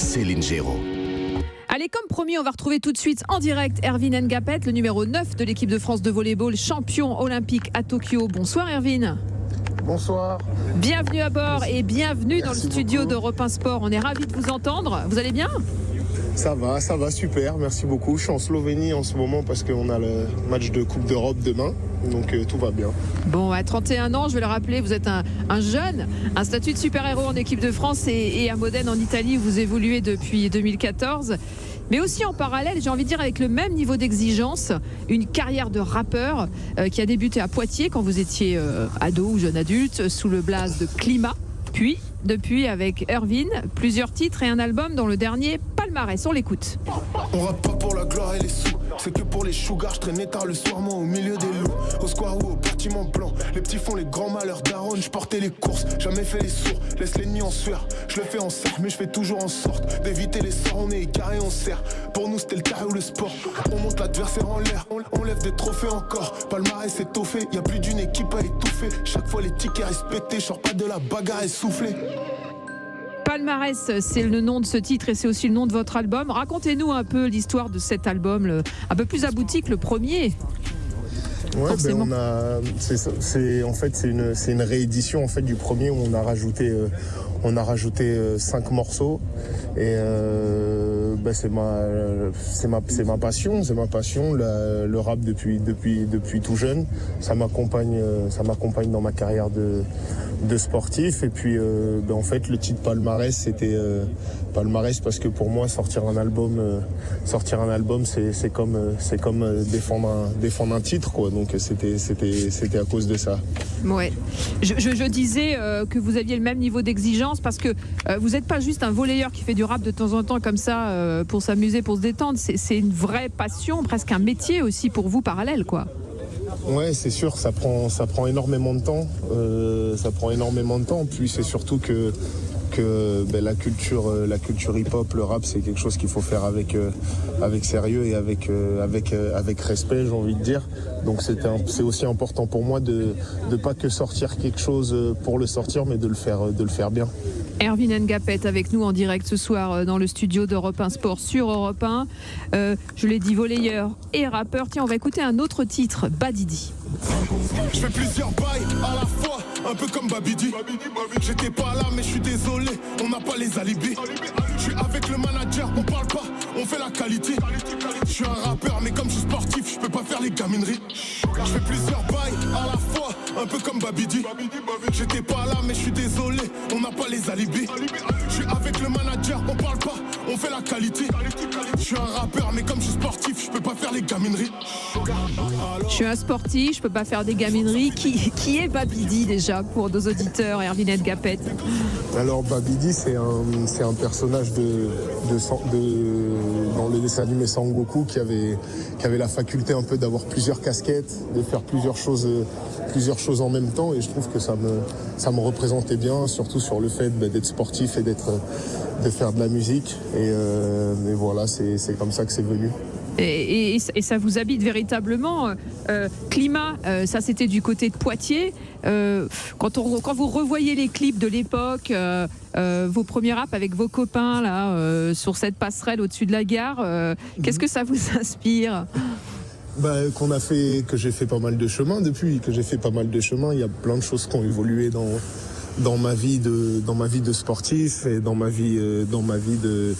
Céline Géraud. Allez, comme promis, on va retrouver tout de suite en direct Erwin Ngapet, le numéro 9 de l'équipe de France de volleyball, champion olympique à Tokyo. Bonsoir Erwin. Bonsoir. Bienvenue à bord et bienvenue dans le studio beaucoup. d'Europe 1 Sport. On est ravis de vous entendre. Vous allez bien ? Ça va, super, merci beaucoup. Je suis en Slovénie en ce moment parce qu'on a le match de Coupe d'Europe demain, donc tout va bien. Bon, à 31 ans, je vais le rappeler, vous êtes un jeune, un statut de super-héros en équipe de France et à Modène en Italie où vous évoluez depuis 2014. Mais aussi en parallèle, j'ai envie de dire avec le même niveau d'exigence, une carrière de rappeur qui a débuté à Poitiers quand vous étiez ado ou jeune adulte sous le blaze de Climat. Puis, depuis, avec Erwin, plusieurs titres et un album dont le dernier, Palmarès. On l'écoute. On rappe pas pour la gloire et les sous, c'est que pour les chougars. Je traînais tard le soir, moi au milieu des loups. Au square ou au bâtiment blanc, les petits font les grands malheurs d'Aaron. Je portais les courses, jamais fait les sourds. Laisse l'ennemi en sueur, je le fais en cercle, mais je fais toujours en sorte d'éviter les sorts. On est égaré, on serre. Pour nous c'était le carré ou le sport. On monte l'adversaire en l'air, on lève des trophées encore. Palmarès étoffé, y a plus d'une équipe à étouffer. Chaque fois les tickets respectés, je sors pas de la bagarre essoufflée. Palmarès, c'est le nom de ce titre et c'est aussi le nom de votre album. Racontez-nous un peu l'histoire de cet album, un peu plus abouti que le premier. Ouais, c'est une réédition en fait du premier où on a rajouté 5 morceaux et c'est ma passion, le rap depuis tout jeune. Ça m'accompagne dans ma carrière de sportif et puis en fait le titre Palmarès c'était Palmarès parce que pour moi sortir un album c'est comme défendre un titre quoi, donc c'était à cause de ça. Ouais. Je disais que vous aviez le même niveau d'exigence parce que vous n'êtes pas juste un volleyeur qui fait du rap de temps en temps comme ça pour s'amuser, pour se détendre. C'est une vraie passion, presque un métier aussi pour vous parallèle quoi. Ouais, c'est sûr, ça prend énormément de temps. Puis c'est surtout que la culture hip-hop, le rap, c'est quelque chose qu'il faut faire avec sérieux et avec respect, j'ai envie de dire. Donc c'est aussi important pour moi de pas que sortir quelque chose pour le sortir, mais de le faire bien. Erwin Ngapet avec nous en direct ce soir dans le studio d'Europe 1 Sport sur Europe 1. Je l'ai dit, volleyeur et rappeur. Tiens, on va écouter un autre titre, Badidi. Je fais plusieurs bails à la fois, un peu comme Babidi. J'étais pas là mais je suis désolé, on n'a pas les alibis. Je suis avec le manager, on parle pas, on fait la qualité. Je suis un rappeur mais comme je suis sportif, je peux pas faire les gamineries. Je fais plusieurs bails à la fois, un peu comme Babidi. J'étais pas là mais je suis désolé, on n'a pas les alibis. Je suis avec le manager, on parle pas, on fait la qualité. Je suis un rappeur mais comme je suis sportif, je peux pas faire les gamineries. Je suis un sportif, je peux pas faire des gamineries. Qui est Babidi déjà pour nos auditeurs, Erwin Ngapet? Alors Babidi c'est un personnage dans le dessin animé Sangoku qui avait la faculté un peu d'avoir plusieurs casquettes, de faire plusieurs choses en même temps, et je trouve que ça me représentait bien, surtout sur le fait d'être sportif et de faire de la musique, et voilà, c'est comme ça que c'est venu. Et ça vous habite véritablement. Climat, ça c'était du côté de Poitiers. Quand vous revoyez les clips de l'époque, vos premiers raps avec vos copains là, sur cette passerelle au-dessus de la gare, qu'est-ce que ça vous inspire ? Que j'ai fait pas mal de chemin depuis, il y a plein de choses qui ont évolué dans ma vie de sportif et dans ma vie de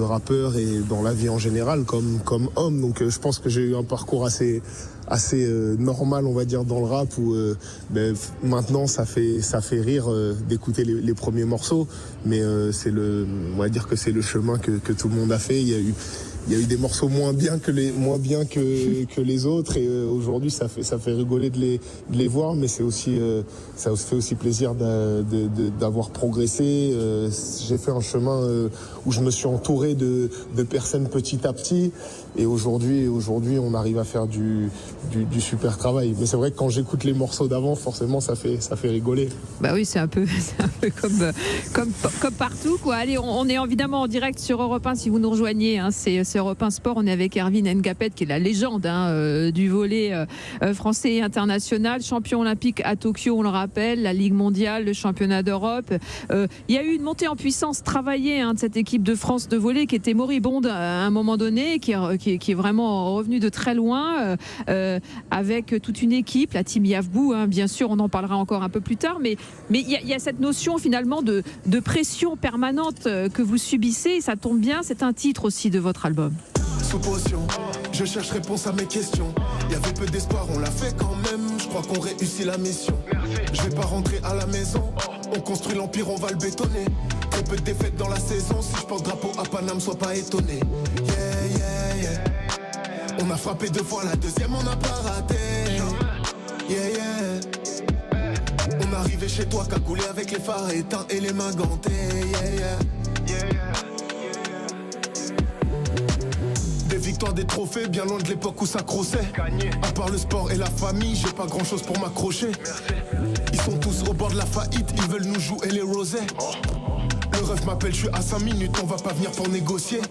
rappeur et dans la vie en général comme homme. Donc je pense que j'ai eu un parcours assez normal, on va dire, dans le rap où maintenant ça fait rire d'écouter les premiers morceaux, mais on va dire que c'est le chemin que tout le monde a fait. Il y a eu des morceaux moins bien que les autres, et aujourd'hui ça fait rigoler de les voir, mais ça fait aussi plaisir d'avoir progressé. J'ai fait un chemin où je me suis entouré de personnes petit à petit, et aujourd'hui on arrive à faire du super travail. Mais c'est vrai que quand j'écoute les morceaux d'avant, forcément ça fait rigoler. Bah oui, c'est un peu comme partout quoi. Allez, on est évidemment en direct sur Europe 1 si vous nous rejoignez, hein. C'est c'est Europe 1 Sport. On est avec Erwin Ngapet, qui est la légende du volley français et international, champion olympique à Tokyo, on le rappelle, la Ligue mondiale, le championnat d'Europe. Il y a eu une montée en puissance travaillée de cette équipe de France de volley qui était moribonde à un moment donné, qui est vraiment revenue de très loin, avec toute une équipe, la team Yavbou, bien sûr, on en parlera encore un peu plus tard, mais il y a cette notion finalement de pression permanente que vous subissez, et ça tombe bien, c'est un titre aussi de votre album. Sous potion, je cherche réponse à mes questions. Il y avait peu d'espoir, on l'a fait quand même. Je crois qu'on réussit la mission. Je vais pas rentrer à la maison. On construit l'empire, on va le bétonner. Très peu de défaites dans la saison. Si je porte drapeau à Paname, sois pas étonné. Yeah, yeah, yeah. On a frappé 2 fois, la deuxième on n'a pas raté. Yeah, yeah. On arrivait chez toi, cagoulé avec les phares éteints et les mains gantées. Yeah, yeah. Des victoires, des trophées, bien loin de l'époque où ça crossait. À part le sport et la famille, j'ai pas grand chose pour m'accrocher. Ils sont tous au bord de la faillite, ils veulent nous jouer les rosets. Le ref m'appelle, je suis à 5 minutes, on va pas venir pour négocier.